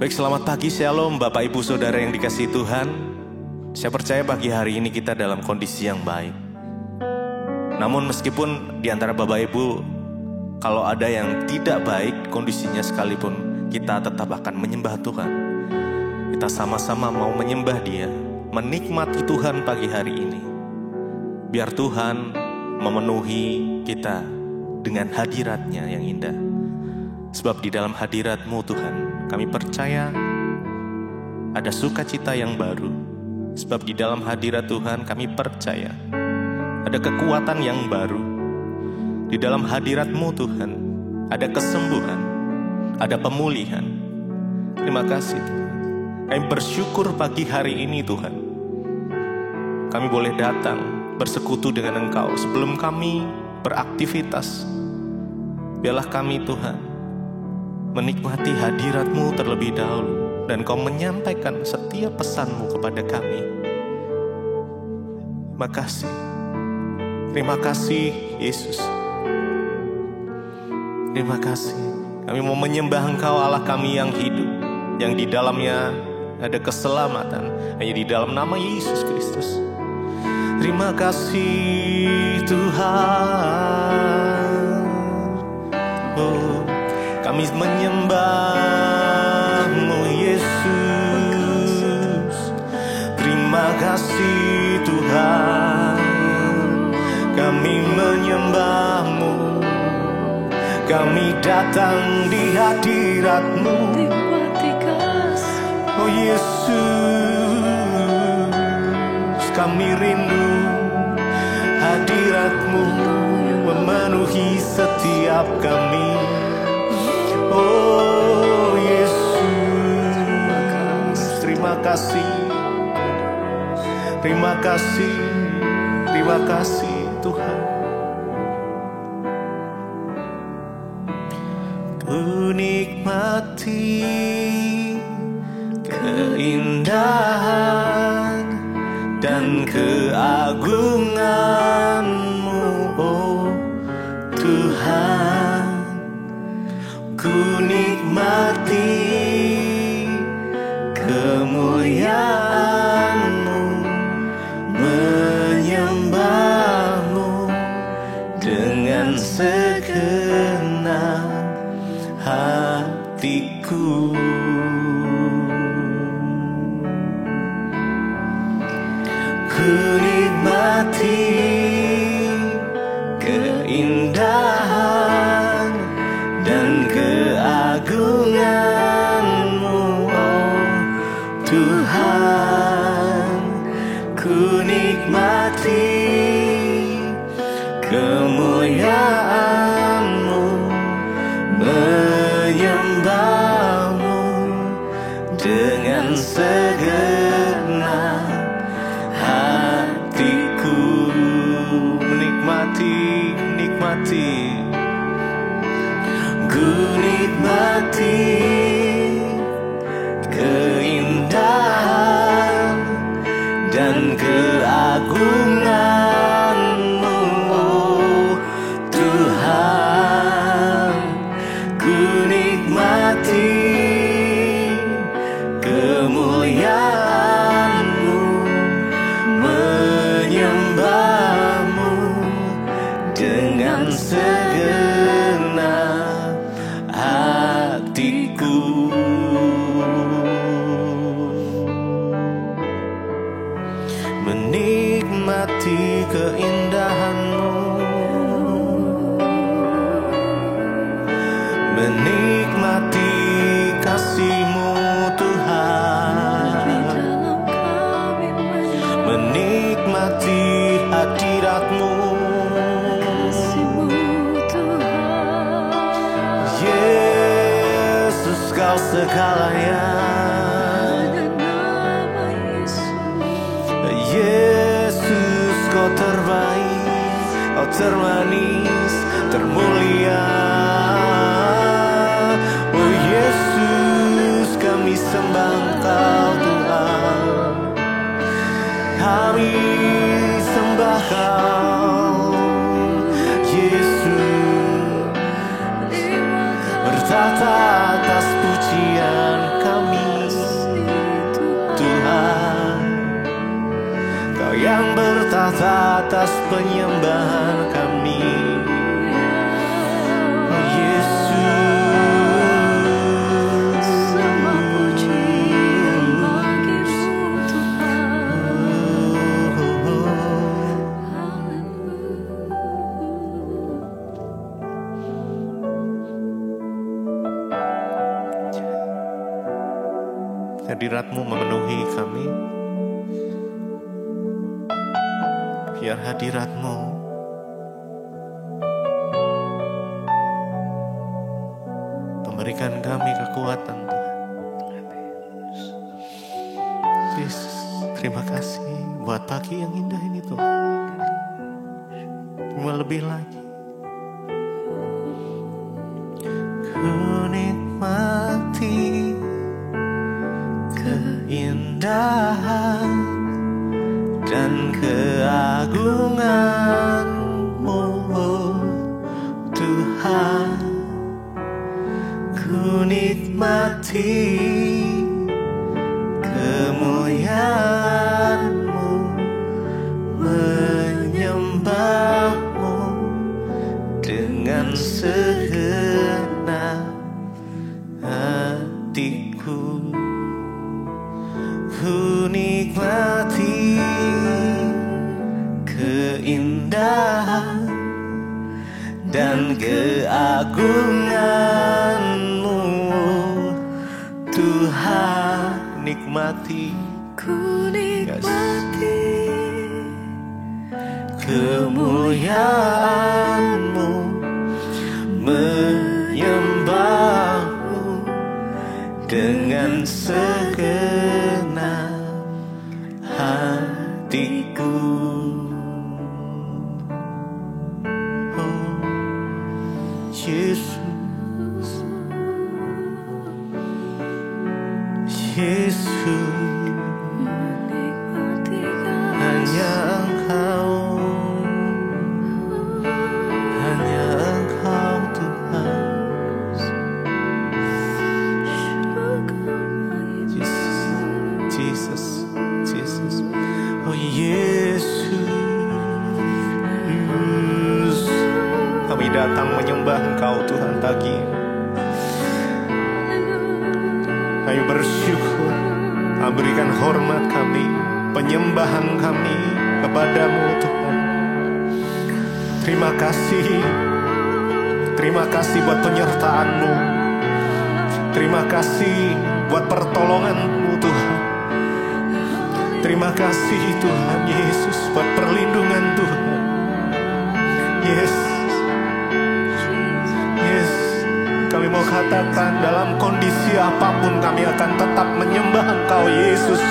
Baik, selamat pagi, shalom Bapak Ibu Saudara yang dikasihi Tuhan. Saya percaya pagi hari ini kita dalam kondisi yang baik. Namun meskipun di antara Bapak Ibu, kalau ada yang tidak baik kondisinya sekalipun, kita tetap akan menyembah Tuhan. Kita sama-sama mau menyembah Dia, menikmati Tuhan pagi hari ini. Biar Tuhan memenuhi kita dengan hadirat-Nya yang indah. Sebab di dalam hadirat-Mu Tuhan, kami percaya ada sukacita yang baru. Sebab di dalam hadirat Tuhan kami percaya ada kekuatan yang baru. Di dalam hadirat-Mu Tuhan ada kesembuhan, ada pemulihan. Terima kasih Tuhan. Kami bersyukur pagi hari ini Tuhan. Kami boleh datang bersekutu dengan Engkau sebelum kami beraktivitas. Biarlah kami Tuhan menikmati hadirat-Mu terlebih dahulu, dan Kau menyampaikan setiap pesan-Mu kepada kami. Terima kasih Yesus. Terima kasih. Kami mau menyembah Engkau Allah kami yang hidup, yang di dalamnya ada keselamatan, hanya di dalam nama Yesus Kristus. Terima kasih Tuhan. Kami menyembah-Mu Yesus. Terima kasih Tuhan. Kami menyembah-Mu. Kami datang di hadirat-Mu. Oh Yesus, kami rindu hadirat-Mu memenuhi setiap kami. Oh Yesus, terima kasih. Terima kasih. Terima kasih Tuhan. Ku nikmati keindahan dan keagungan-Mu, oh Tuhan. Ku nikmati kemuliaan-Mu, menyembah-Mu dengan segenap hatiku. Ku nikmati keindahan dan keagungan-Mu, oh Tuhan. Ku nikmati kemuliaan-Mu, menyembah-Mu dengan segenap hatiku. Nikmati. Ku nikmati keindahan dan keagungan-Mu, oh Tuhan. Ku nikmati kemuliaan-Mu, menyembah-Mu dengan segenap hatiku. Menikmati keindahan-Mu, menikmati kasih-Mu Tuhan, menikmati hadirat-Mu. Yesus, Kau segalanya. Yesus, Kau terbaik, Kau termanis, termulia. Oh Yesus, menyembah Engkau Tuhan. Kami sembah Kau Yesus, bertata atas pujian kami Tuhan. Kau yang bertata atas penyembahan kami Yesus. Hadirat-Mu memenuhi kami. Biar hadirat-Mu memberikan kami kekuatan Tuhan. Yesus, terima kasih buat pagi yang indah ini Tuhan. Cuma lebih lagi ku nikmati keindahan dan keagungan-Mu Tuhan. Ku nikmati kemuliaan-Mu, menyembah-Mu dengan segenap hatiku. Ku nikmati keindahan dan keagungan-Mu Tuhan. Nikmati, ku nikmati kemuliaan-Mu, menyembah-Mu dengan segenap hatiku. Oh Yesus, Yesus, hanya Engkau, hanya Engkau Tuhan. Jesus, Jesus, oh Yesus, kami datang menyembah Engkau Tuhan pagi ini. Kami bersyukur, kami berikan hormat kami, penyembahan kami kepadamu Tuhan. Terima kasih buat penyertaan-Mu. Terima kasih buat pertolongan-Mu Tuhan. Terima kasih Tuhan Yesus buat perlindungan Tuhan. Yes, yes, kami mau katakan dalam kondisi apapun kami akan tetap menyembah Engkau Yesus.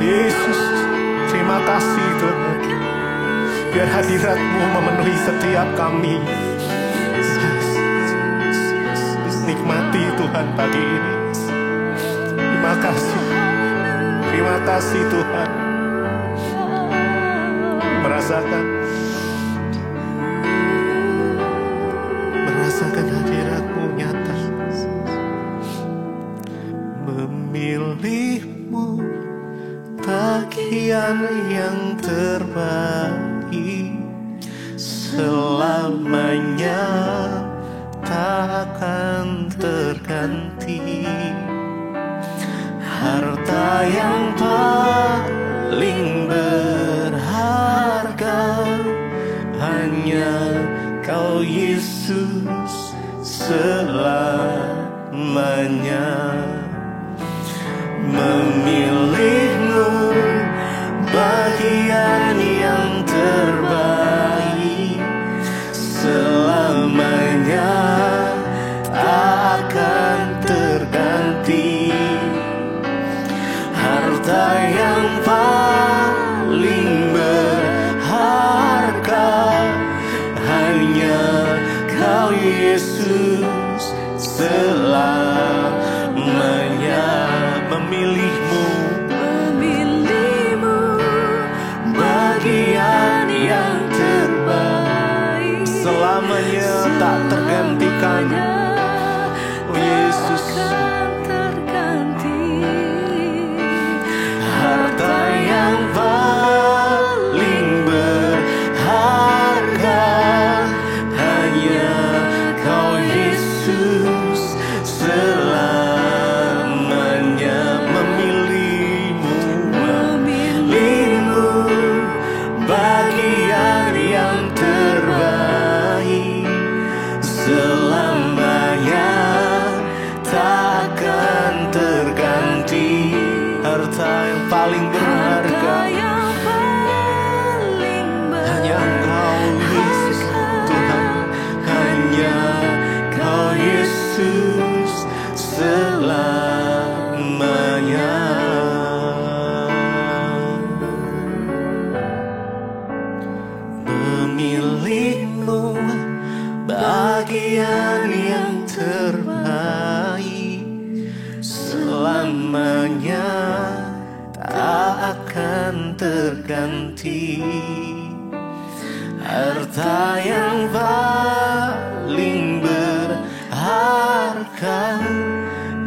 Yesus, terima kasih Tuhan. Biar hadirat-Mu memenuhi setiap kami. Nikmati Tuhan pagi ini. Terima kasih. Terima kasih Tuhan. Merasakan hadirat-Mu nyata. Memilih-Mu bagian yang terbaik, selamanya takkan terganti. Harta yang paling berharga hanya Kau Yesus selamanya. Memilih-Mu bagian yang terbaik, selamanya akan terganti. Harta yang paling berharga hanya Kau Yesus selamanya. yang paling hanya Engkau Yesus Tuhan, hanya Kau Yesus selamanya. Memilihmu bagian yang terbaik, selamanya tak akan terganti. Harta yang paling berharga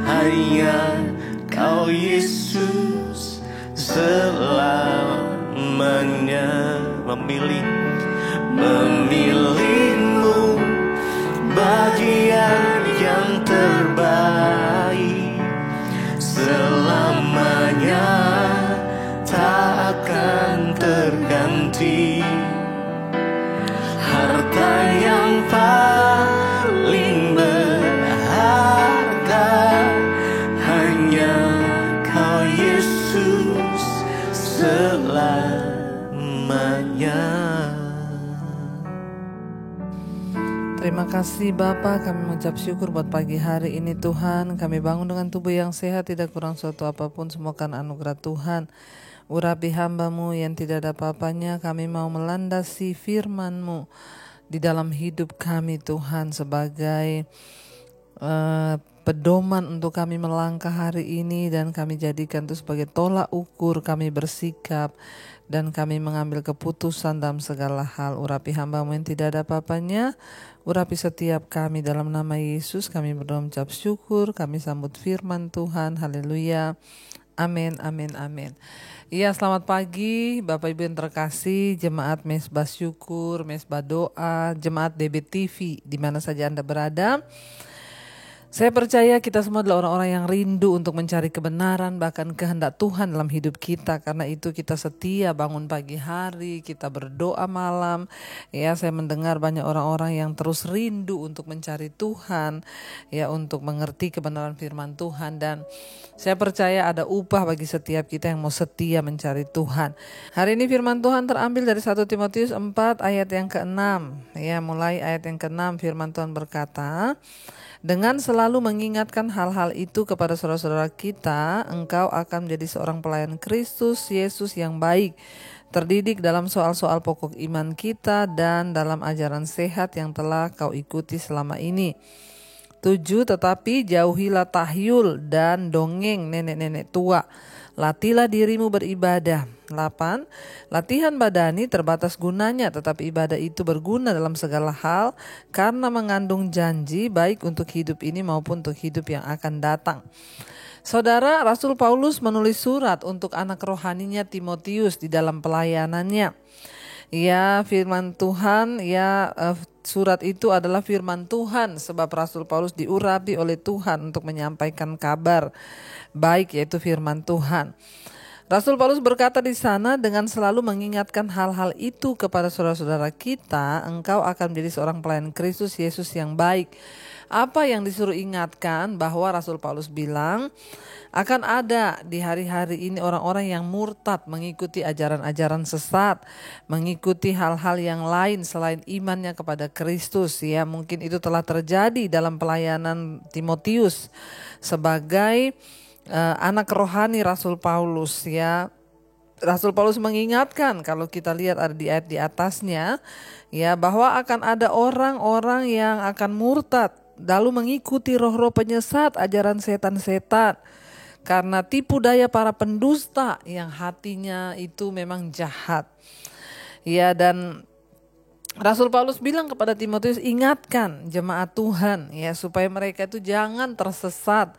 hanya Kau Yesus selamanya. Memilihmu bagian yang terbaik, selamanya tak akan terganti. Harta yang paling berharga hanya Kau Yesus selamanya. Terima kasih Bapa, kami mengucap syukur buat pagi hari ini Tuhan. Kami bangun dengan tubuh yang sehat, tidak kurang suatu apapun, semua karena anugerah Tuhan. Urapi hamba-Mu yang tidak ada apa-apanya, kami mau melandasi firman-Mu di dalam hidup kami Tuhan, sebagai pedoman untuk kami melangkah hari ini, dan kami jadikan itu sebagai tolak ukur kami bersikap dan kami mengambil keputusan dalam segala hal. Urapi hamba-Mu yang tidak ada apa-apanya, urapi setiap kami dalam nama Yesus. Kami berdoa mengucap syukur, kami sambut firman Tuhan. Haleluya. Amin, amin, amin. Iya, selamat pagi Bapak Ibu yang terkasih, jemaat Mesbah Syukur, Mesbah Doa, jemaat DBTV, di mana saja Anda berada. Saya percaya kita semua adalah orang-orang yang rindu untuk mencari kebenaran, bahkan kehendak Tuhan dalam hidup kita. Karena itu kita setia bangun pagi hari, kita berdoa malam. Ya, saya mendengar banyak orang-orang yang terus rindu untuk mencari Tuhan, ya, untuk mengerti kebenaran firman Tuhan. Dan saya percaya ada upah bagi setiap kita yang mau setia mencari Tuhan. Hari ini firman Tuhan terambil dari 1 Timotius 4 ayat yang ke-6. Ya, mulai ayat yang ke-6 firman Tuhan berkata, dengan selalu mengingatkan hal-hal itu kepada saudara-saudara kita, engkau akan menjadi seorang pelayan Kristus Yesus yang baik, terdidik dalam soal-soal pokok iman kita dan dalam ajaran sehat yang telah kau ikuti selama ini. 7. Tetapi jauhilah tahyul dan dongeng nenek-nenek tua. Latihlah dirimu beribadah. 8. Latihan badani terbatas gunanya, tetapi ibadah itu berguna dalam segala hal karena mengandung janji baik untuk hidup ini maupun untuk hidup yang akan datang. Saudara, Rasul Paulus menulis surat untuk anak rohaninya Timotius di dalam pelayanannya. Ya, firman Tuhan, ya, surat itu adalah firman Tuhan, sebab Rasul Paulus diurapi oleh Tuhan untuk menyampaikan kabar baik, yaitu firman Tuhan. Rasul Paulus berkata di sana, dengan selalu mengingatkan hal-hal itu kepada saudara-saudara kita, engkau akan menjadi seorang pelayan Kristus Yesus yang baik. Apa yang disuruh ingatkan? Bahwa Rasul Paulus bilang akan ada di hari-hari ini orang-orang yang murtad, mengikuti ajaran-ajaran sesat, mengikuti hal-hal yang lain selain imannya kepada Kristus. Ya, mungkin itu telah terjadi dalam pelayanan Timotius sebagai anak rohani Rasul Paulus. Ya, Rasul Paulus mengingatkan, kalau kita lihat ada di ayat di atasnya, ya, bahwa akan ada orang-orang yang akan murtad lalu mengikuti roh-roh penyesat, ajaran setan-setan, karena tipu daya para pendusta yang hatinya itu memang jahat. Ya, dan Rasul Paulus bilang kepada Timotius, ingatkan jemaat Tuhan, ya, supaya mereka itu jangan tersesat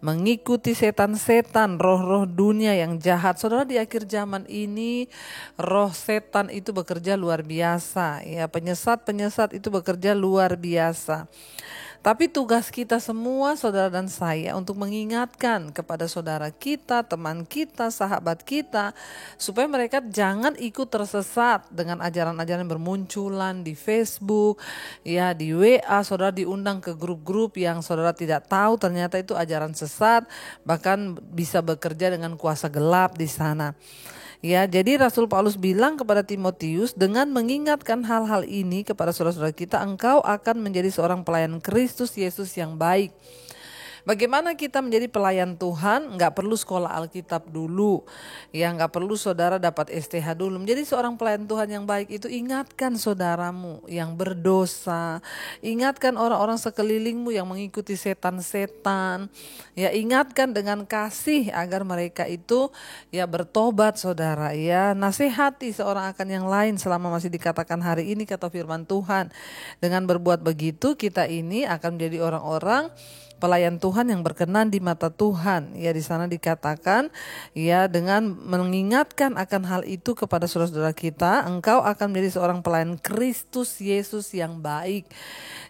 mengikuti setan-setan, roh-roh dunia yang jahat. Saudara, di akhir zaman ini roh setan itu bekerja luar biasa, ya, penyesat-penyesat itu bekerja luar biasa. Tapi tugas kita semua, saudara dan saya, untuk mengingatkan kepada saudara kita, teman kita, sahabat kita, supaya mereka jangan ikut tersesat dengan ajaran-ajaran yang bermunculan di Facebook, ya, di WA. Saudara diundang ke grup-grup yang saudara tidak tahu ternyata itu ajaran sesat, bahkan bisa bekerja dengan kuasa gelap di sana. Ya, jadi Rasul Paulus bilang kepada Timotius, dengan mengingatkan hal-hal ini kepada saudara-saudara kita, engkau akan menjadi seorang pelayan Kristus Yesus yang baik. Bagaimana kita menjadi pelayan Tuhan? Nggak perlu sekolah Alkitab dulu, ya nggak perlu saudara dapat STH dulu. Menjadi seorang pelayan Tuhan yang baik itu ingatkan saudaramu yang berdosa, ingatkan orang-orang sekelilingmu yang mengikuti setan-setan, ya ingatkan dengan kasih agar mereka itu ya bertobat saudara, ya nasihati seorang akan yang lain selama masih dikatakan hari ini kata firman Tuhan. Dengan berbuat begitu kita ini akan menjadi orang-orang pelayan Tuhan yang berkenan di mata Tuhan. Ya, di sana dikatakan ya dengan mengingatkan akan hal itu kepada saudara-saudara kita, engkau akan menjadi seorang pelayan Kristus Yesus yang baik.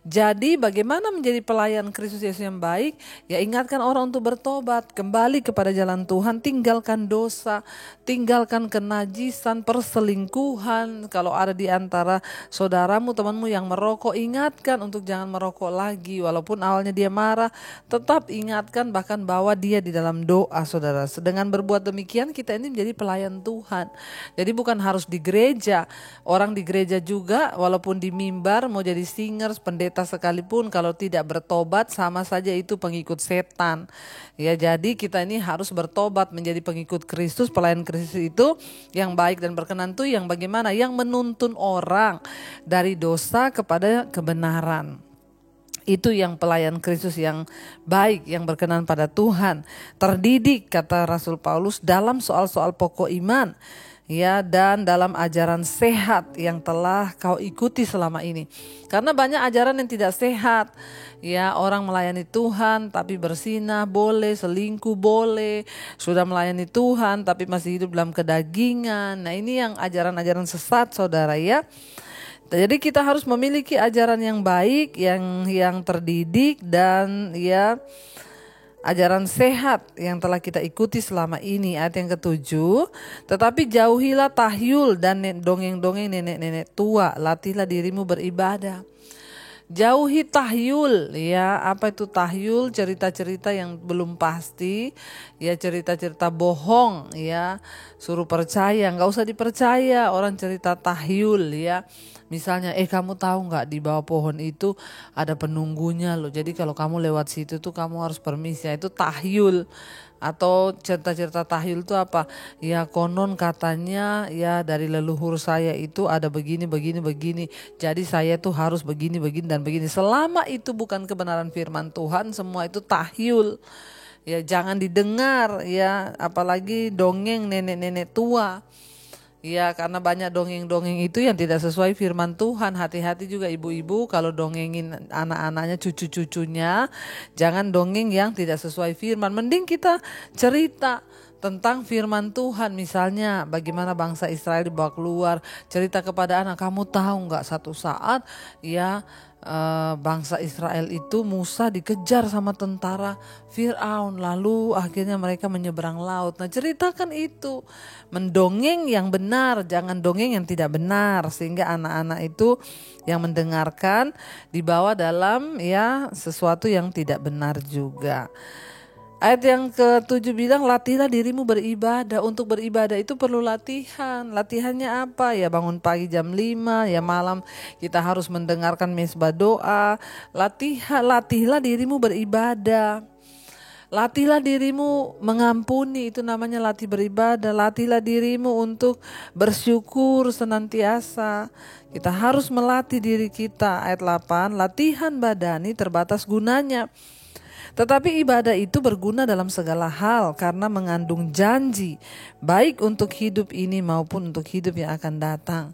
Jadi bagaimana menjadi pelayan Kristus Yesus yang baik? Ya ingatkan orang untuk bertobat, kembali kepada jalan Tuhan, tinggalkan dosa, tinggalkan kenajisan, perselingkuhan. Kalau ada di antara saudaramu, temanmu yang merokok, ingatkan untuk jangan merokok lagi. Walaupun awalnya dia marah, tetap ingatkan, bahkan bawa dia di dalam doa saudara. Dengan berbuat demikian kita ini menjadi pelayan Tuhan. Jadi bukan harus di gereja. Orang di gereja juga walaupun di mimbar mau jadi singers, pendeta sekalipun, kalau tidak bertobat sama saja itu pengikut setan. Ya, jadi kita ini harus bertobat menjadi pengikut Kristus. Pelayan Kristus itu yang baik dan berkenan itu yang bagaimana? Yang menuntun orang dari dosa kepada kebenaran. Itu yang pelayan Kristus yang baik, yang berkenan pada Tuhan. Terdidik, kata Rasul Paulus, dalam soal-soal pokok iman, ya, dan dalam ajaran sehat yang telah kau ikuti selama ini. Karena banyak ajaran yang tidak sehat. Ya, orang melayani Tuhan tapi bersinah boleh, selingkuh boleh, sudah melayani Tuhan tapi masih hidup dalam kedagingan. Nah, ini yang ajaran-ajaran sesat saudara, ya. Jadi kita harus memiliki ajaran yang baik, yang terdidik, dan ya ajaran sehat yang telah kita ikuti selama ini. Ayat yang ke-7, tetapi jauhilah tahyul dan dongeng-dongeng nenek-nenek tua, latihlah dirimu beribadah. Jauhi tahyul, ya. Apa itu tahyul? Cerita-cerita yang belum pasti, ya, cerita-cerita bohong, ya. Suruh percaya, nggak usah dipercaya orang cerita tahyul, ya. Misalnya, kamu tahu nggak di bawah pohon itu ada penunggunya loh. Jadi kalau kamu lewat situ tuh kamu harus permisi. Itu tahyul. Atau cerita-cerita tahyul itu apa? Ya konon katanya ya dari leluhur saya itu ada begini. Jadi saya tuh harus begini dan begini. Selama itu bukan kebenaran firman Tuhan, semua itu tahyul. Ya jangan didengar, ya, apalagi dongeng nenek-nenek tua. Ya, karena banyak dongeng-dongeng itu yang tidak sesuai firman Tuhan. Hati-hati juga ibu-ibu kalau dongengin anak-anaknya, cucu-cucunya. Jangan dongeng yang tidak sesuai firman. Mending kita cerita tentang firman Tuhan. Misalnya bagaimana bangsa Israel dibawa keluar. Cerita kepada anak, kamu tahu gak satu saat ya bangsa Israel itu Musa dikejar sama tentara Fir'aun, lalu akhirnya mereka menyeberang laut. Nah, ceritakan itu, mendongeng yang benar, jangan dongeng yang tidak benar, sehingga anak-anak itu yang mendengarkan dibawa dalam ya sesuatu yang tidak benar juga. Ayat yang ke-7 bilang, latihlah dirimu beribadah. Untuk beribadah itu perlu latihan. Latihannya apa? Ya bangun pagi jam 5, ya malam kita harus mendengarkan mezbah doa. Latihlah dirimu beribadah. Latihlah dirimu mengampuni, itu namanya latih beribadah. Latihlah dirimu untuk bersyukur senantiasa. Kita harus melatih diri kita. Ayat 8, latihan badani terbatas gunanya. Tetapi ibadah itu berguna dalam segala hal karena mengandung janji, baik untuk hidup ini maupun untuk hidup yang akan datang.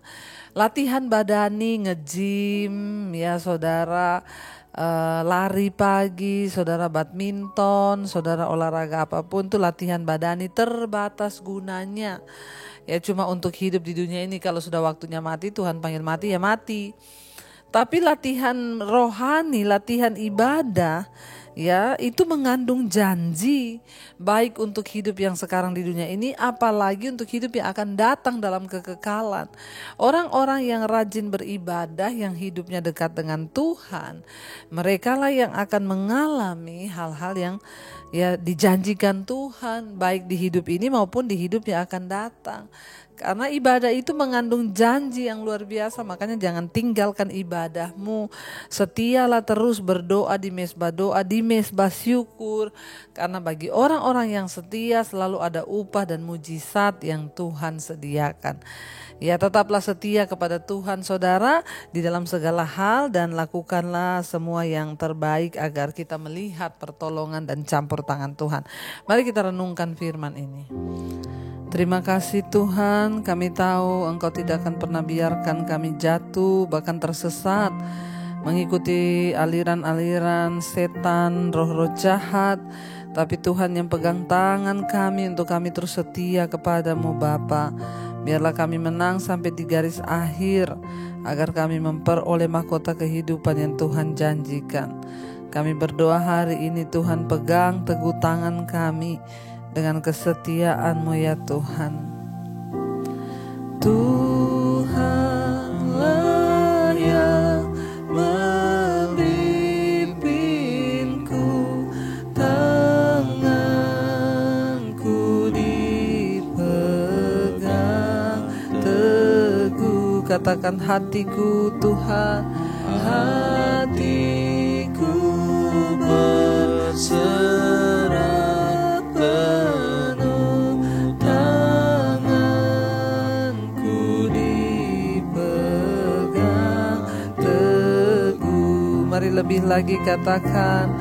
Latihan badani, nge-gym, ya saudara, lari pagi, saudara badminton, saudara olahraga apapun, itu latihan badani terbatas gunanya. Ya cuma untuk hidup di dunia ini, kalau sudah waktunya mati, Tuhan panggil mati, ya mati. Tapi latihan rohani, latihan ibadah, ya itu mengandung janji baik untuk hidup yang sekarang di dunia ini, apalagi untuk hidup yang akan datang dalam kekekalan. Orang-orang yang rajin beribadah, yang hidupnya dekat dengan Tuhan, mereka lah yang akan mengalami hal-hal yang ya dijanjikan Tuhan, baik di hidup ini maupun di hidup yang akan datang. Karena ibadah itu mengandung janji yang luar biasa, makanya jangan tinggalkan ibadahmu. Setialah terus berdoa di mezbah doa, di mezbah syukur. Karena bagi orang-orang yang setia selalu ada upah dan mujizat yang Tuhan sediakan. Ya, tetaplah setia kepada Tuhan saudara di dalam segala hal, dan lakukanlah semua yang terbaik agar kita melihat pertolongan dan campur tangan Tuhan. Mari kita renungkan firman ini. Terima kasih Tuhan, kami tahu Engkau tidak akan pernah biarkan kami jatuh bahkan tersesat mengikuti aliran-aliran setan, roh-roh jahat. Tapi Tuhan yang pegang tangan kami untuk kami terus setia kepadamu Bapa. Biarlah kami menang sampai di garis akhir, agar kami memperoleh mahkota kehidupan yang Tuhan janjikan. Kami berdoa hari ini Tuhan, pegang teguh tangan kami dengan kesetiaan-Mu ya Tuhan. Tuhanlah yang memimpinku, tanganku dipegang teguh. Katakan hatiku Tuhan, hatiku berserah penuh, tanganku dipegang teguh. Mari lebih lagi katakan,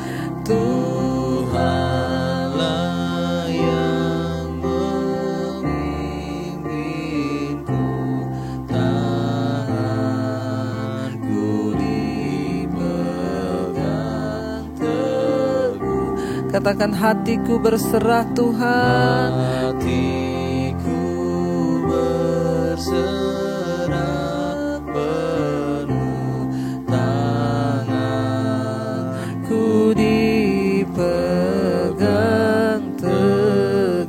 Tuhanlah yang memimpinku, tanganku dipegang teguh. Katakan hatiku berserah Tuhan, hatiku berserah penuh, tanganku dipegang teguh.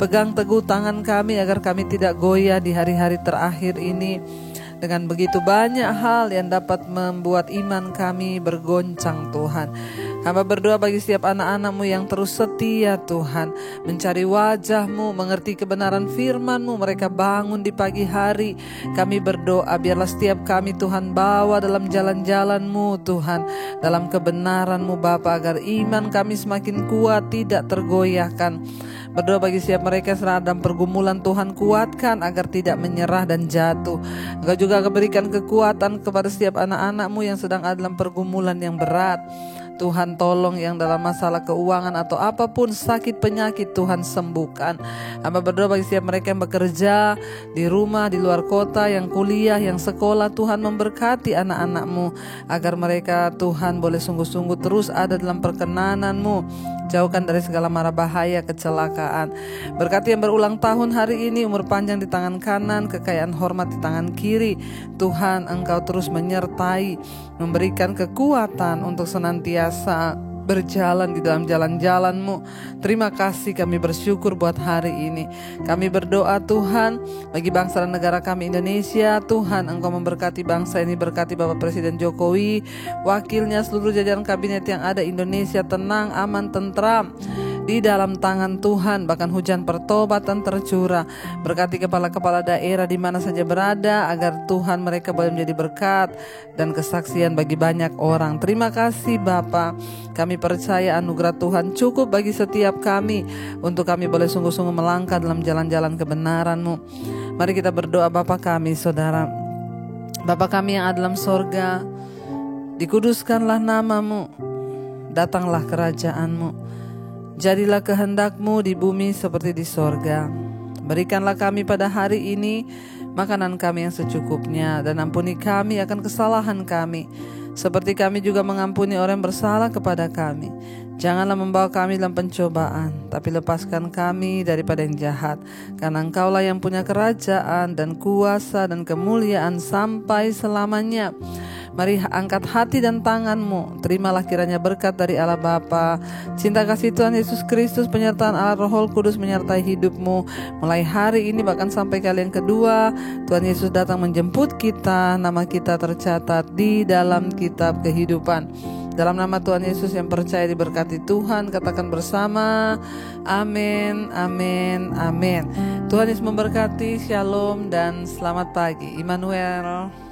Pegang teguh tangan kami agar kami tidak goyah di hari-hari terakhir ini dengan begitu banyak hal yang dapat membuat iman kami bergoncang Tuhan. Hamba berdoa bagi setiap anak-anak-Mu yang terus setia Tuhan, mencari wajah-Mu, mengerti kebenaran firman-Mu. Mereka bangun di pagi hari. Kami berdoa biarlah setiap kami Tuhan bawa dalam jalan-jalan-Mu Tuhan, dalam kebenaran-Mu Bapa, agar iman kami semakin kuat, tidak tergoyahkan. Berdoa bagi setiap mereka yang sedang dalam pergumulan, Tuhan kuatkan agar tidak menyerah dan jatuh. Engkau juga berikan kekuatan kepada setiap anak-anak-Mu yang sedang ada dalam pergumulan yang berat. Tuhan tolong yang dalam masalah keuangan atau apapun sakit penyakit, Tuhan sembuhkan. Hamba berdoa bagi setiap mereka yang bekerja di rumah, di luar kota, yang kuliah, yang sekolah. Tuhan memberkati anak-anak-Mu agar mereka Tuhan boleh sungguh-sungguh terus ada dalam perkenan-Mu. Jauhkan dari segala mara bahaya, kecelakaan. Berkati yang berulang tahun hari ini, umur panjang di tangan kanan, kekayaan hormat di tangan kiri. Tuhan, Engkau terus menyertai, memberikan kekuatan untuk senantiasa berjalan di dalam jalan-jalan-Mu. Terima kasih, kami bersyukur buat hari ini. Kami berdoa Tuhan bagi bangsa dan negara kami Indonesia. Tuhan, Engkau memberkati bangsa ini, berkati Bapak Presiden Jokowi, wakilnya, seluruh jajaran kabinet yang ada. Indonesia tenang, aman, tentram di dalam tangan Tuhan. Bahkan hujan pertobatan tercurah. Berkati kepala-kepala daerah di mana saja berada, agar Tuhan mereka boleh menjadi berkat dan kesaksian bagi banyak orang. Terima kasih Bapa. Kami percaya anugerah Tuhan cukup bagi setiap kami, untuk kami boleh sungguh-sungguh melangkah dalam jalan-jalan kebenaran-Mu. Mari kita berdoa. Bapa kami, saudara, Bapa kami yang ada dalam sorga, dikuduskanlah nama-Mu, datanglah kerajaan-Mu. Jadilah kehendak-Mu di bumi seperti di sorga. Berikanlah kami pada hari ini makanan kami yang secukupnya, dan ampuni kami akan kesalahan kami, seperti kami juga mengampuni orang yang bersalah kepada kami. Janganlah membawa kami dalam pencobaan, tapi lepaskan kami daripada yang jahat. Karena Engkaulah yang punya kerajaan dan kuasa dan kemuliaan sampai selamanya. Mari angkat hati dan tanganmu. Terimalah kiranya berkat dari Allah Bapa, cinta kasih Tuhan Yesus Kristus, penyertaan Allah Roh Kudus menyertai hidupmu mulai hari ini bahkan sampai kali yang kedua Tuhan Yesus datang menjemput kita. Nama kita tercatat di dalam kitab kehidupan. Dalam nama Tuhan Yesus yang percaya diberkati Tuhan, katakan bersama, amin, amin, amin. Tuhan Yesus memberkati, shalom dan selamat pagi. Immanuel.